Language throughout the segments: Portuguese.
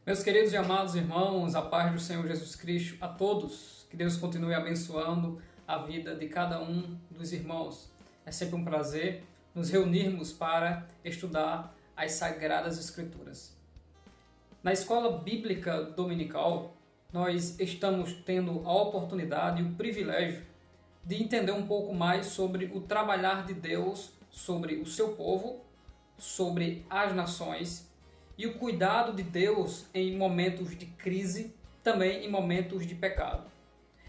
Meus queridos e amados irmãos, a paz do Senhor Jesus Cristo a todos. Que Deus continue abençoando a vida de cada um dos irmãos. É sempre um prazer nos reunirmos para estudar as Sagradas Escrituras. Na escola bíblica dominical, nós estamos tendo a oportunidade e o privilégio de entender um pouco mais sobre o trabalhar de Deus sobre o seu povo, sobre as nações e o cuidado de Deus em momentos de crise, também em momentos de pecado.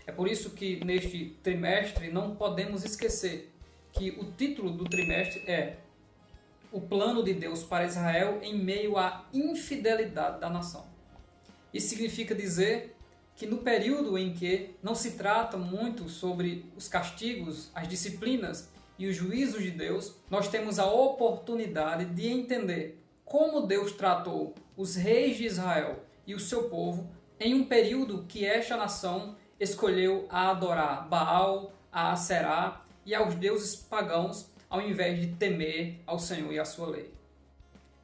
É por isso que neste trimestre não podemos esquecer que o título do trimestre é O Plano de Deus para Israel em meio à infidelidade da nação. Isso significa dizer que no período em que não se trata muito sobre os castigos, as disciplinas e os juízos de Deus, nós temos a oportunidade de entender como Deus tratou os reis de Israel e o seu povo em um período que esta nação escolheu a adorar Baal, a Aserá e aos deuses pagãos, ao invés de temer ao Senhor e à sua lei.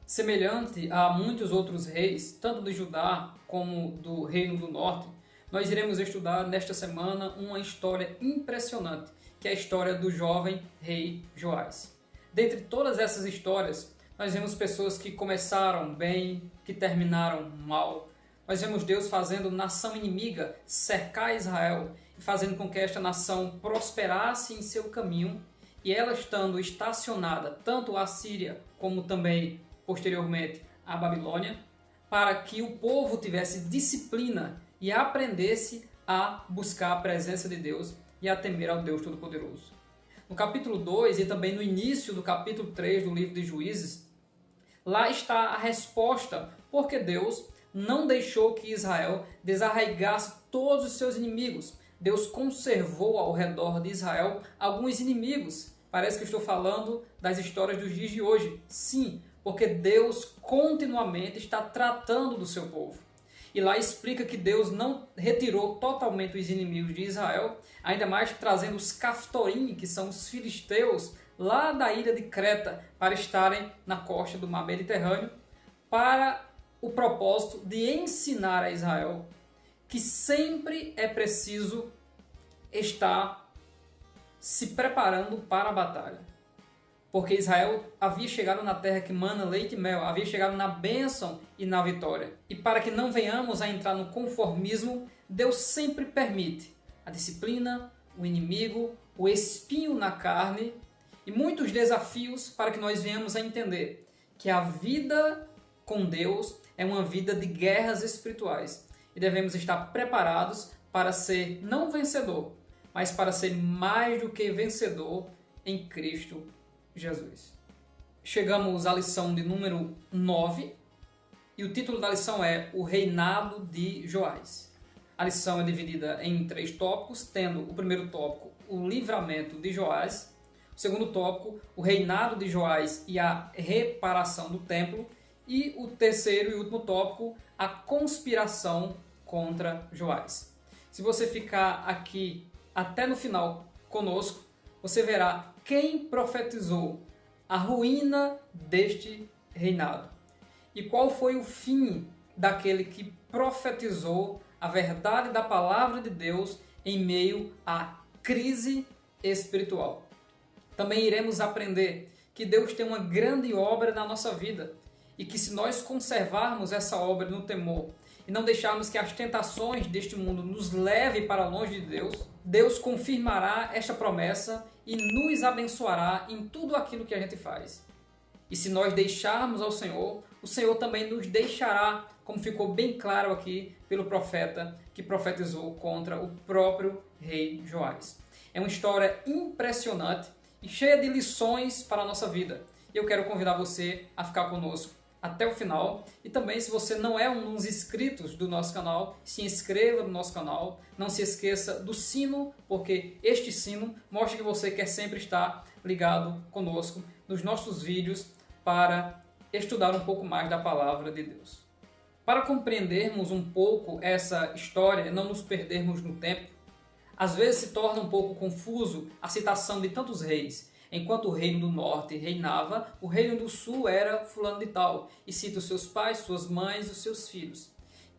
Semelhante a muitos outros reis, tanto de Judá como do Reino do Norte, nós iremos estudar nesta semana uma história impressionante, que é a história do jovem rei Joás. Dentre todas essas histórias, nós vemos pessoas que começaram bem, que terminaram mal. Nós vemos Deus fazendo nação inimiga cercar Israel e fazendo com que esta nação prosperasse em seu caminho, e ela estando estacionada tanto a Síria como também posteriormente a Babilônia, para que o povo tivesse disciplina e aprendesse a buscar a presença de Deus e a temer ao Deus Todo-Poderoso. No capítulo 2 e também no início do capítulo 3 do livro de Juízes, lá está a resposta porque Deus não deixou que Israel desarraigasse todos os seus inimigos. Deus conservou ao redor de Israel alguns inimigos. Parece que eu estou falando das histórias dos dias de hoje. Sim, porque Deus continuamente está tratando do seu povo. E lá explica que Deus não retirou totalmente os inimigos de Israel, ainda mais trazendo os Caftorim, que são os filisteus, lá da ilha de Creta, para estarem na costa do mar Mediterrâneo, para o propósito de ensinar a Israel que sempre é preciso estar se preparando para a batalha. Porque Israel havia chegado na terra que mana leite e mel, havia chegado na bênção e na vitória. E para que não venhamos a entrar no conformismo, Deus sempre permite a disciplina, o inimigo, o espinho na carne e muitos desafios para que nós venhamos a entender que a vida com Deus é uma vida de guerras espirituais e devemos estar preparados para ser não vencedor, mas para ser mais do que vencedor em Cristo Jesus. Chegamos à lição de número 9 e o título da lição é O Reinado de Joás. A lição é dividida em 3 tópicos, tendo o primeiro tópico, o livramento de Joás, o segundo tópico, o reinado de Joás e a reparação do templo, e o terceiro e último tópico, a conspiração contra Joás. Se você ficar aqui até no final conosco, você verá quem profetizou a ruína deste reinado e qual foi o fim daquele que profetizou a verdade da palavra de Deus em meio à crise espiritual. Também iremos aprender que Deus tem uma grande obra na nossa vida e que se nós conservarmos essa obra no temor e não deixarmos que as tentações deste mundo nos levem para longe de Deus, Deus confirmará esta promessa e nos abençoará em tudo aquilo que a gente faz. E se nós deixarmos ao Senhor, o Senhor também nos deixará, como ficou bem claro aqui pelo profeta que profetizou contra o próprio rei Joás. É uma história impressionante e cheia de lições para a nossa vida. Eu quero convidar você a ficar conosco até o final. E também, se você não é um dos inscritos do nosso canal, se inscreva no nosso canal. Não se esqueça do sino, porque este sino mostra que você quer sempre estar ligado conosco nos nossos vídeos para estudar um pouco mais da palavra de Deus. Para compreendermos um pouco essa história e não nos perdermos no tempo, às vezes se torna um pouco confuso a citação de tantos reis. Enquanto o reino do norte reinava, o reino do sul era fulano de tal, e cita os seus pais, suas mães e os seus filhos.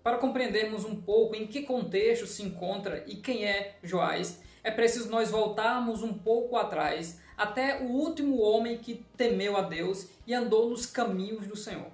Para compreendermos um pouco em que contexto se encontra e quem é Joás, é preciso nós voltarmos um pouco atrás, até o último homem que temeu a Deus e andou nos caminhos do Senhor.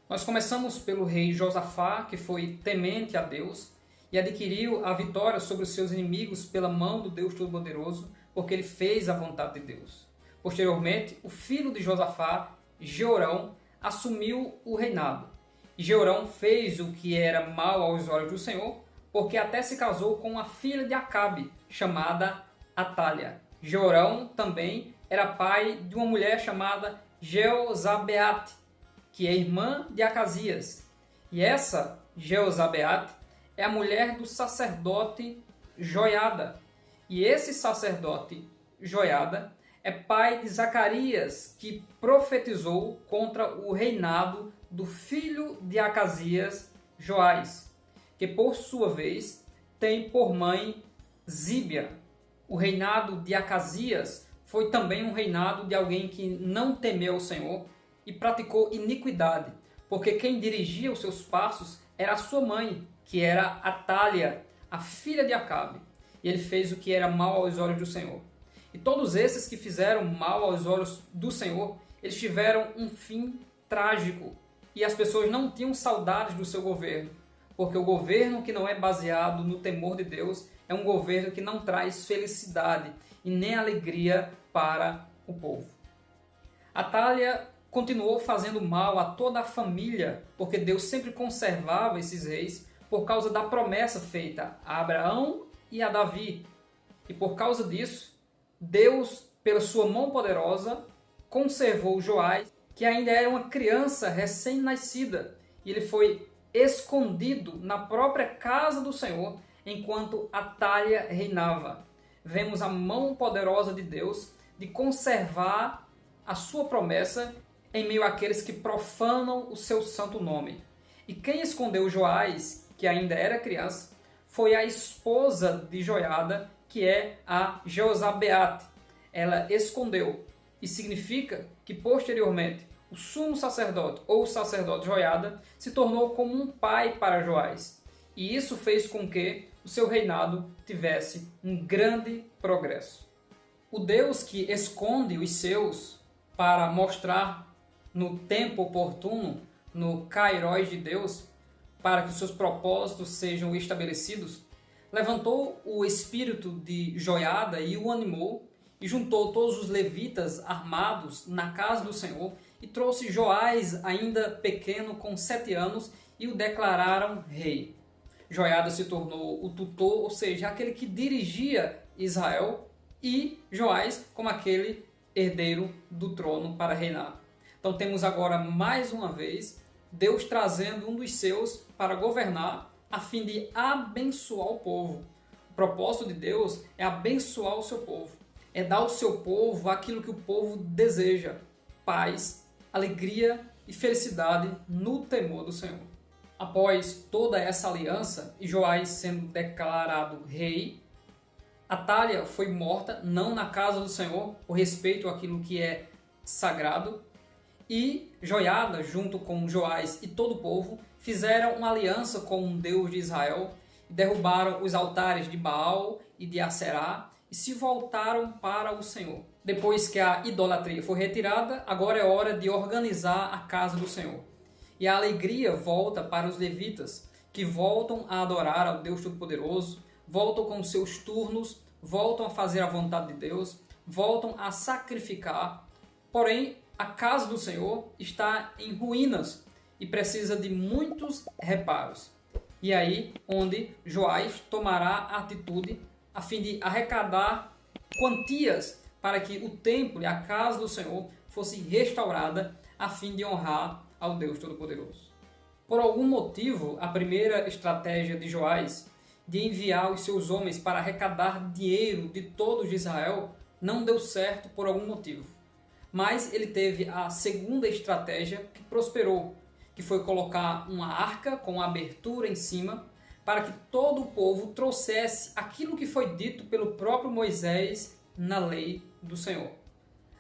Nós começamos pelo rei Josafá, que foi temente a Deus e adquiriu a vitória sobre os seus inimigos pela mão do Deus Todo-Poderoso, porque ele fez a vontade de Deus. Posteriormente, o filho de Josafá, Jeorão, assumiu o reinado. E Jeorão fez o que era mal aos olhos do Senhor, porque até se casou com a filha de Acabe, chamada Atália. Jeorão também era pai de uma mulher chamada Jeozabeate, que é irmã de Acasias. E essa Jeozabeate é a mulher do sacerdote Joiada. E esse sacerdote Joiada é pai de Zacarias, que profetizou contra o reinado do filho de Acasias, Joás, que por sua vez tem por mãe Zíbia. O reinado de Acasias foi também um reinado de alguém que não temeu o Senhor e praticou iniquidade, porque quem dirigia os seus passos era a sua mãe, que era Atália, a filha de Acabe. E ele fez o que era mal aos olhos do Senhor. E todos esses que fizeram mal aos olhos do Senhor, eles tiveram um fim trágico. E as pessoas não tinham saudades do seu governo, porque o governo que não é baseado no temor de Deus é um governo que não traz felicidade e nem alegria para o povo. Atália continuou fazendo mal a toda a família, porque Deus sempre conservava esses reis por causa da promessa feita a Abraão e a Davi. E por causa disso, Deus, pela sua mão poderosa, conservou Joás, que ainda era uma criança recém-nascida, e ele foi escondido na própria casa do Senhor, enquanto Atália reinava. Vemos a mão poderosa de Deus de conservar a sua promessa em meio àqueles que profanam o seu santo nome. E quem escondeu Joás, que ainda era criança, foi a esposa de Joiada, que é a Jeozabeate. Ela escondeu, e significa que posteriormente o sumo sacerdote ou o sacerdote Joiada se tornou como um pai para Joás. E isso fez com que o seu reinado tivesse um grande progresso. O Deus que esconde os seus para mostrar no tempo oportuno, no Kairos de Deus, para que os seus propósitos sejam estabelecidos, levantou o espírito de Joiada e o animou, e juntou todos os levitas armados na casa do Senhor, e trouxe Joás, ainda pequeno, com 7 anos, e o declararam rei. Joiada se tornou o tutor, ou seja, aquele que dirigia Israel, e Joás como aquele herdeiro do trono para reinar. Então temos agora, mais uma vez, Deus trazendo um dos seus para governar, a fim de abençoar o povo. O propósito de Deus é abençoar o seu povo, é dar ao seu povo aquilo que o povo deseja: paz, alegria e felicidade no temor do Senhor. Após toda essa aliança e Joás sendo declarado rei, Atália foi morta, não na casa do Senhor, por respeito àquilo que é sagrado, e Joiada, junto com Joás e todo o povo, fizeram uma aliança com o Deus de Israel e derrubaram os altares de Baal e de Aserá e se voltaram para o Senhor. Depois que a idolatria foi retirada, agora é hora de organizar a casa do Senhor. E a alegria volta para os levitas, que voltam a adorar ao Deus Todo-Poderoso, voltam com seus turnos, voltam a fazer a vontade de Deus, voltam a sacrificar. Porém, a casa do Senhor está em ruínas e precisa de muitos reparos. E aí, onde Joás tomará a atitude a fim de arrecadar quantias para que o templo e a casa do Senhor fosse restaurada a fim de honrar ao Deus Todo-Poderoso. Por algum motivo, a primeira estratégia de Joás de enviar os seus homens para arrecadar dinheiro de todos de Israel não deu certo por algum motivo. Mas ele teve a segunda estratégia que prosperou, que foi colocar uma arca com abertura em cima para que todo o povo trouxesse aquilo que foi dito pelo próprio Moisés na lei do Senhor.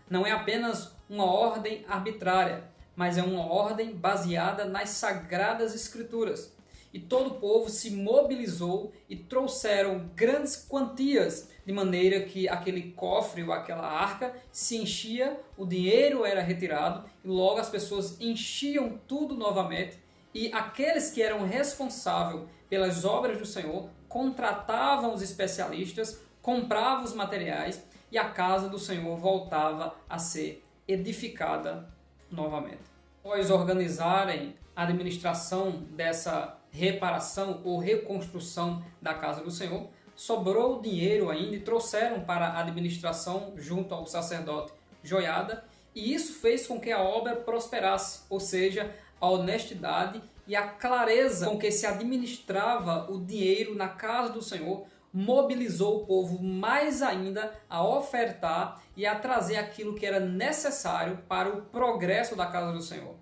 Não é apenas uma ordem arbitrária, mas é uma ordem baseada nas Sagradas Escrituras. E todo o povo se mobilizou e trouxeram grandes quantias, de maneira que aquele cofre ou aquela arca se enchia, o dinheiro era retirado e logo as pessoas enchiam tudo novamente. E aqueles que eram responsáveis pelas obras do Senhor contratavam os especialistas, compravam os materiais e a casa do Senhor voltava a ser edificada novamente. Após organizarem a administração dessa reparação ou reconstrução da casa do Senhor, sobrou dinheiro ainda e trouxeram para a administração junto ao sacerdote Joiada, e isso fez com que a obra prosperasse, ou seja, a honestidade e a clareza com que se administrava o dinheiro na casa do Senhor mobilizou o povo mais ainda a ofertar e a trazer aquilo que era necessário para o progresso da casa do Senhor.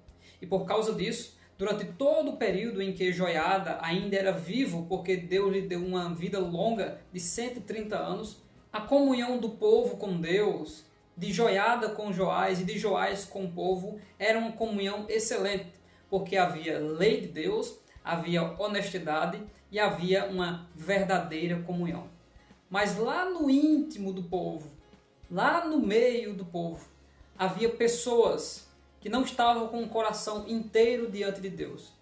E por causa disso, durante todo o período em que Joiada ainda era vivo, porque Deus lhe deu uma vida longa de 130 anos, a comunhão do povo com Deus, de Joiada com Joás e de Joás com o povo, era uma comunhão excelente, porque havia lei de Deus, havia honestidade e havia uma verdadeira comunhão. Mas lá no íntimo do povo, lá no meio do povo, havia pessoas que não estavam com o coração inteiro diante de Deus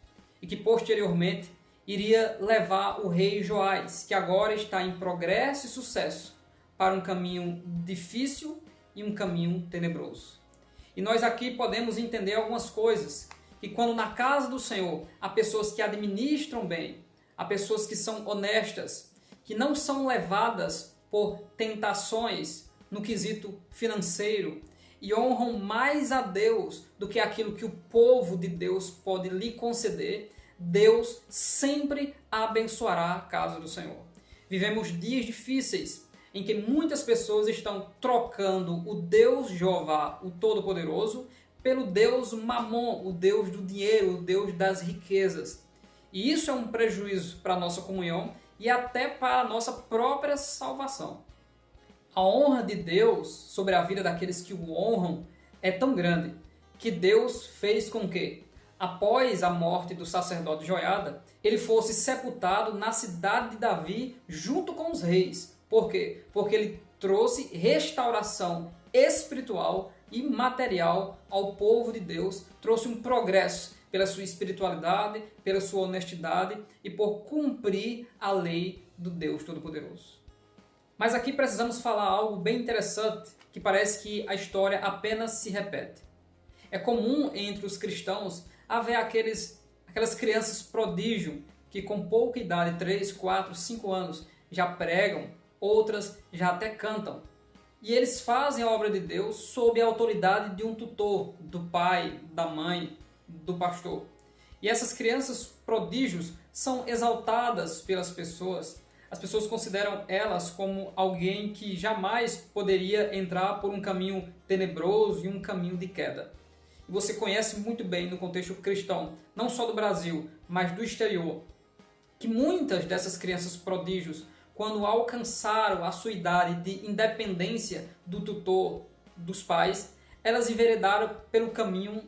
e que posteriormente iria levar o rei Joás, que agora está em progresso e sucesso, para um caminho difícil e um caminho tenebroso. E nós aqui podemos entender algumas coisas, que quando na casa do Senhor há pessoas que administram bem, há pessoas que são honestas, que não são levadas por tentações no quesito financeiro e honram mais a Deus do que aquilo que o povo de Deus pode lhe conceder, Deus sempre abençoará a casa do Senhor. Vivemos dias difíceis em que muitas pessoas estão trocando o Deus Jeová, o Todo-Poderoso, pelo Deus Mamon, o Deus do dinheiro, o Deus das riquezas. E isso é um prejuízo para a nossa comunhão e até para a nossa própria salvação. A honra de Deus sobre a vida daqueles que o honram é tão grande que Deus fez com que, após a morte do sacerdote Joiada, ele fosse sepultado na cidade de Davi junto com os reis. Por quê? Porque ele trouxe restauração espiritual e material ao povo de Deus, trouxe um progresso pela sua espiritualidade, pela sua honestidade e por cumprir a lei do Deus Todo-Poderoso. Mas aqui precisamos falar algo bem interessante, que parece que a história apenas se repete. É comum entre os cristãos haver aquelas crianças prodígio que com pouca idade, 3, 4, 5 anos, já pregam, outras já até cantam. E eles fazem a obra de Deus sob a autoridade de um tutor, do pai, da mãe, do pastor. E essas crianças prodígios são exaltadas pelas pessoas. As pessoas consideram elas como alguém que jamais poderia entrar por um caminho tenebroso e um caminho de queda. E você conhece muito bem no contexto cristão, não só do Brasil, mas do exterior, que muitas dessas crianças prodígios, quando alcançaram a sua idade de independência do tutor, dos pais, elas enveredaram pelo caminho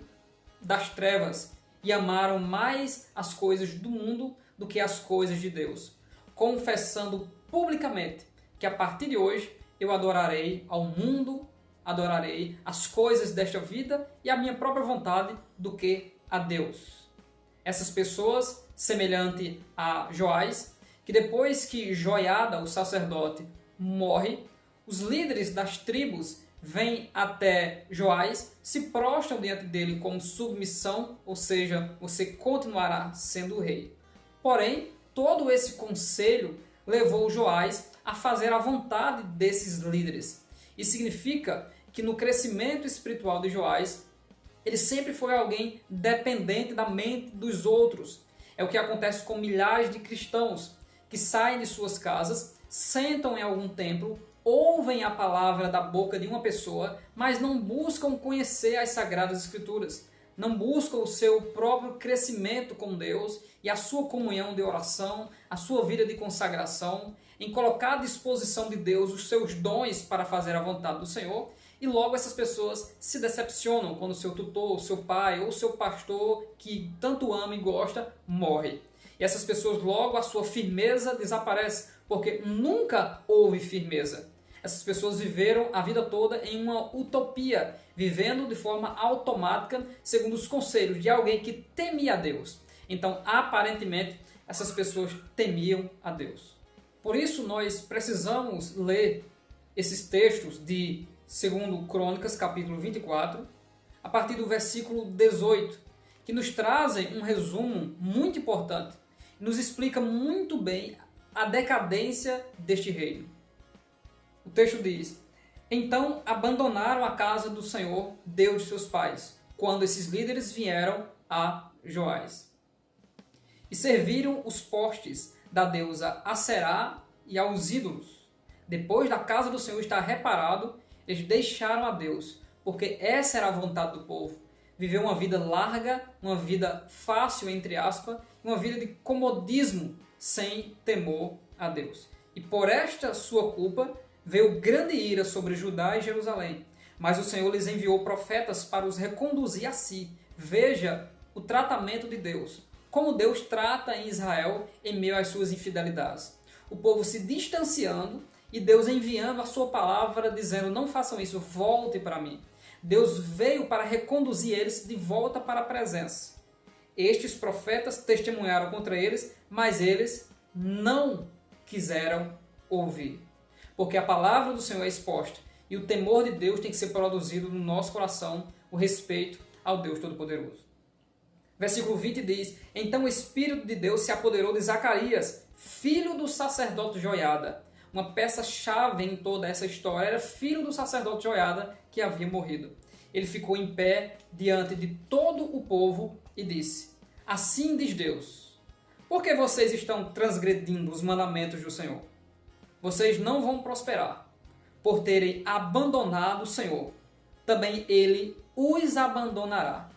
das trevas e amaram mais as coisas do mundo do que as coisas de Deus, confessando publicamente que a partir de hoje eu adorarei ao mundo, adorarei as coisas desta vida e a minha própria vontade do que a Deus. Essas pessoas, semelhante a Joás, que depois que Joiada, o sacerdote, morre, os líderes das tribos vêm até Joás, se prostram diante dele com submissão, ou seja, você continuará sendo o rei. Porém, todo esse conselho levou Joás a fazer a vontade desses líderes. Isso significa que no crescimento espiritual de Joás, ele sempre foi alguém dependente da mente dos outros. É o que acontece com milhares de cristãos que saem de suas casas, sentam em algum templo, ouvem a palavra da boca de uma pessoa, mas não buscam conhecer as Sagradas Escrituras, não buscam o seu próprio crescimento com Deus e a sua comunhão de oração, a sua vida de consagração, em colocar à disposição de Deus os seus dons para fazer a vontade do Senhor, e logo essas pessoas se decepcionam quando seu tutor, seu pai ou seu pastor, que tanto ama e gosta, morre. E essas pessoas, logo, a sua firmeza desaparece, porque nunca houve firmeza. Essas pessoas viveram a vida toda em uma utopia, vivendo de forma automática, segundo os conselhos de alguém que temia a Deus. Então, aparentemente, essas pessoas temiam a Deus. Por isso, nós precisamos ler esses textos de 2 Crônicas, capítulo 24, a partir do versículo 18, que nos trazem um resumo muito importante, nos explica muito bem a decadência deste reino. O texto diz: então abandonaram a casa do Senhor, Deus de seus pais, quando esses líderes vieram a Joás. E serviram os postes da deusa Aserá e aos ídolos. Depois da casa do Senhor estar reparado, eles deixaram a Deus, porque essa era a vontade do povo. Viver uma vida larga, uma vida fácil, entre aspas, uma vida de comodismo, sem temor a Deus. E por esta sua culpa, veio grande ira sobre Judá e Jerusalém. Mas o Senhor lhes enviou profetas para os reconduzir a si. Veja o tratamento de Deus. Como Deus trata em Israel em meio às suas infidelidades. O povo se distanciando e Deus enviando a sua palavra dizendo: não façam isso, volte para mim. Deus veio para reconduzir eles de volta para a presença. Estes profetas testemunharam contra eles, mas eles não quiseram ouvir. Porque a palavra do Senhor é exposta e o temor de Deus tem que ser produzido no nosso coração, o respeito ao Deus Todo-Poderoso. Versículo 20 diz: então o Espírito de Deus se apoderou de Zacarias, filho do sacerdote Joiada. Uma peça-chave em toda essa história era filho do sacerdote Joiada que havia morrido. Ele ficou em pé diante de todo o povo e disse: assim diz Deus, por que vocês estão transgredindo os mandamentos do Senhor? Vocês não vão prosperar por terem abandonado o Senhor. Também Ele os abandonará.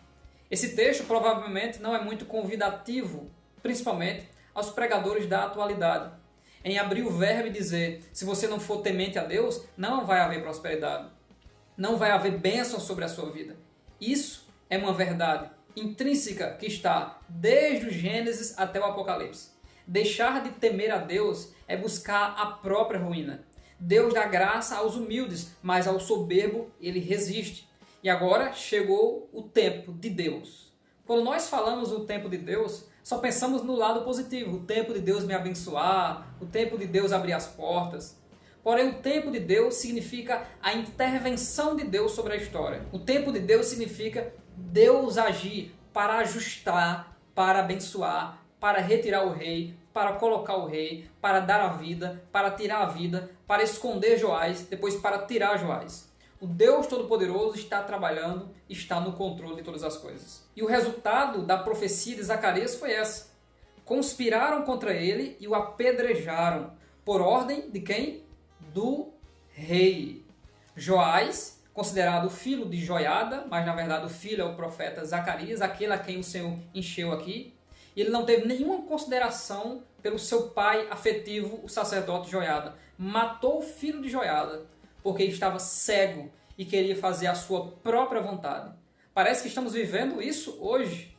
Esse texto provavelmente não é muito convidativo, principalmente aos pregadores da atualidade. Em abrir o verbo e dizer: se você não for temente a Deus, não vai haver prosperidade. Não vai haver bênção sobre a sua vida. Isso é uma verdade intrínseca que está desde o Gênesis até o Apocalipse. Deixar de temer a Deus é buscar a própria ruína. Deus dá graça aos humildes, mas ao soberbo ele resiste. E agora chegou o tempo de Deus. Quando nós falamos do tempo de Deus, só pensamos no lado positivo. O tempo de Deus me abençoar, o tempo de Deus abrir as portas. Porém, o tempo de Deus significa a intervenção de Deus sobre a história. O tempo de Deus significa Deus agir para ajustar, para abençoar, para retirar o rei, para colocar o rei, para dar a vida, para tirar a vida, para esconder Joás, depois para tirar Joás. O Deus Todo-Poderoso está trabalhando, está no controle de todas as coisas. E o resultado da profecia de Zacarias foi essa. Conspiraram contra ele e o apedrejaram. Por ordem de quem? Do rei. Joás, considerado filho de Joiada, mas na verdade o filho é o profeta Zacarias, aquele a quem o Senhor encheu aqui. Ele não teve nenhuma consideração pelo seu pai afetivo, o sacerdote Joiada. Matou o filho de Joiada, porque ele estava cego e queria fazer a sua própria vontade. Parece que estamos vivendo isso hoje,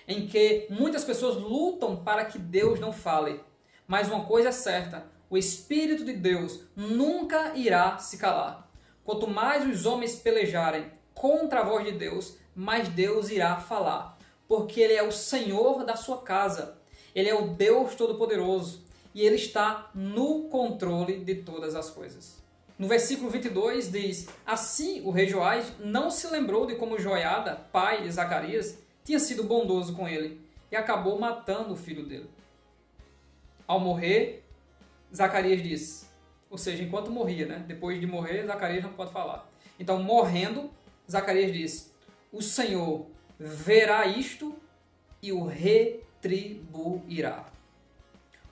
em que muitas pessoas lutam para que Deus não fale. Mas uma coisa é certa, o Espírito de Deus nunca irá se calar. Quanto mais os homens pelejarem contra a voz de Deus, mais Deus irá falar. Porque Ele é o Senhor da sua casa. Ele é o Deus Todo-Poderoso. E Ele está no controle de todas as coisas. No versículo 22 diz: assim o rei Joás não se lembrou de como Joiada, pai de Zacarias, tinha sido bondoso com ele e acabou matando o filho dele. Ao morrer, Zacarias disse, ou seja, enquanto morria, né? Depois de morrer, Zacarias não pode falar. Então, morrendo, Zacarias disse: o Senhor verá isto e o retribuirá.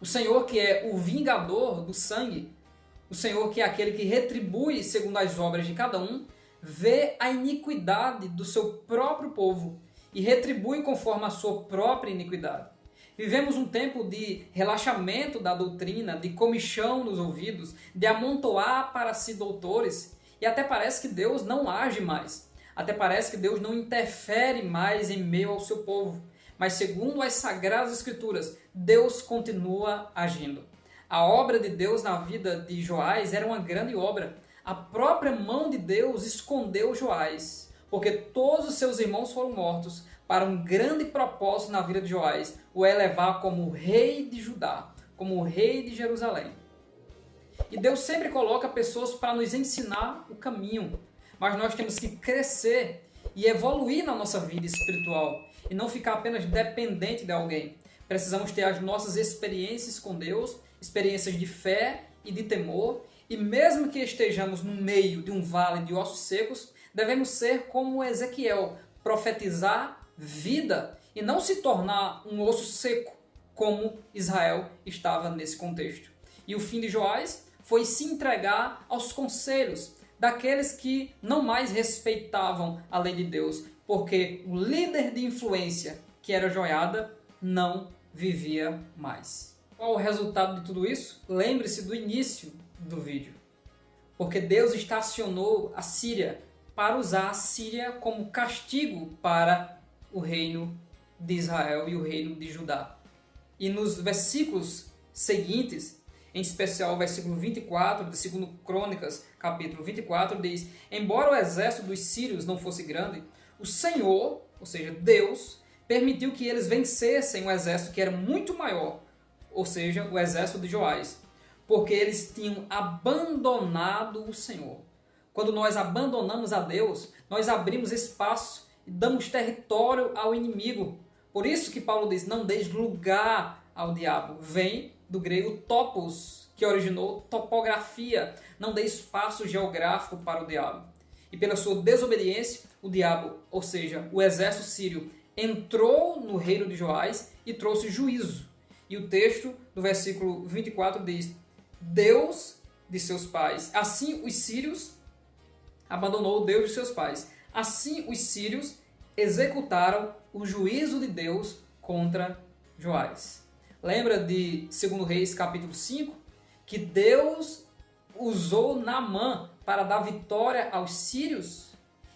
O Senhor, que é o vingador do sangue, o Senhor, que é aquele que retribui segundo as obras de cada um, vê a iniquidade do seu próprio povo e retribui conforme a sua própria iniquidade. Vivemos um tempo de relaxamento da doutrina, de comichão nos ouvidos, de amontoar para si doutores, e até parece que Deus não age mais. Até parece que Deus não interfere mais em meio ao seu povo. Mas segundo as Sagradas Escrituras, Deus continua agindo. A obra de Deus na vida de Joás era uma grande obra. A própria mão de Deus escondeu Joás, porque todos os seus irmãos foram mortos para um grande propósito na vida de Joás, o elevar como rei de Judá, como rei de Jerusalém. E Deus sempre coloca pessoas para nos ensinar o caminho, mas nós temos que crescer e evoluir na nossa vida espiritual e não ficar apenas dependente de alguém. Precisamos ter as nossas experiências com Deus, experiências de fé e de temor, e mesmo que estejamos no meio de um vale de ossos secos, devemos ser como Ezequiel, profetizar vida e não se tornar um osso seco, como Israel estava nesse contexto. E o fim de Joás foi se entregar aos conselhos daqueles que não mais respeitavam a lei de Deus, porque o líder de influência, que era Joiada, não vivia mais. Qual o resultado de tudo isso? Lembre-se do início do vídeo. Porque Deus estacionou a Síria para usar a Síria como castigo para o reino de Israel e o reino de Judá. E nos versículos seguintes, em especial o versículo 24 de 2 Crônicas, capítulo 24, diz: embora o exército dos sírios não fosse grande, o Senhor, ou seja, Deus, permitiu que eles vencessem um exército que era muito maior, ou seja, o exército de Joás, porque eles tinham abandonado o Senhor. Quando nós abandonamos a Deus, nós abrimos espaço e damos território ao inimigo. Por isso que Paulo diz, não deis lugar ao diabo. Vem do grego topos, que originou topografia. Não dê espaço geográfico para o diabo. E pela sua desobediência, o diabo, ou seja, o exército sírio, entrou no reino de Joás e trouxe juízo. E o texto do versículo 24 diz: Deus de seus pais. Assim os sírios abandonou o Deus de seus pais. Assim os sírios executaram o juízo de Deus contra Joás. Lembra de 2 Reis capítulo 5? Que Deus usou Naamã para dar vitória aos sírios?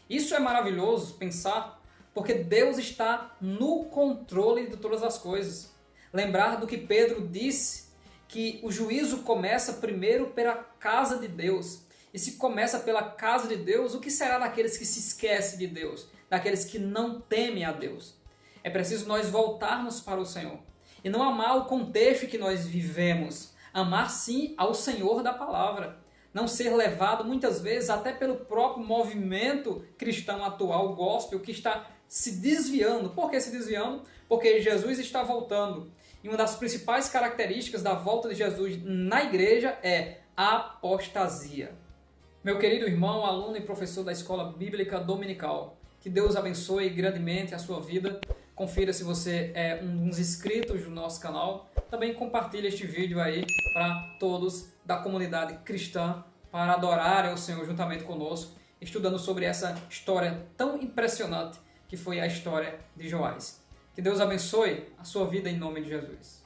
Isso é maravilhoso pensar, porque Deus está no controle de todas as coisas. Lembrar do que Pedro disse, que o juízo começa primeiro pela casa de Deus. E se começa pela casa de Deus, o que será daqueles que se esquecem de Deus? Daqueles que não temem a Deus? É preciso nós voltarmos para o Senhor. E não amar o contexto que nós vivemos. Amar sim ao Senhor da palavra. Não ser levado muitas vezes até pelo próprio movimento cristão atual, gospel, que está se desviando. Por que se desviando? Porque Jesus está voltando. E uma das principais características da volta de Jesus na igreja é a apostasia. Meu querido irmão, aluno e professor da Escola Bíblica Dominical, que Deus abençoe grandemente a sua vida. Confira se você é um dos inscritos do nosso canal. Também compartilhe este vídeo aí para todos da comunidade cristã, para adorarem ao Senhor juntamente conosco, estudando sobre essa história tão impressionante que foi a história de Joás. Que Deus abençoe a sua vida em nome de Jesus.